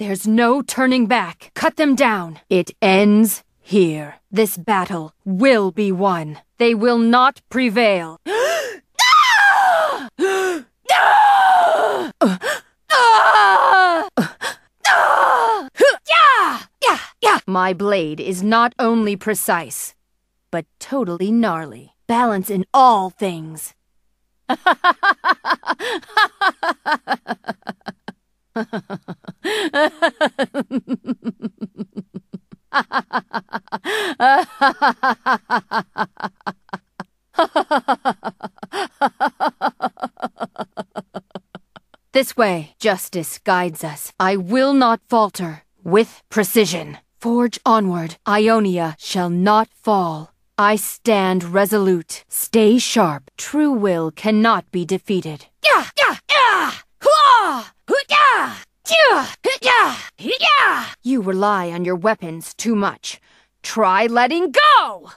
There's no turning back. Cut them down. It ends here. This battle will be won. They will not prevail. My blade is not only precise, but totally gnarly. Balance in all things. This way, justice guides us. I will not falter. With precision. Forge onward. Ionia shall not fall. I stand resolute. Stay sharp. True will cannot be defeated. You rely on your weapons too much. Try letting go!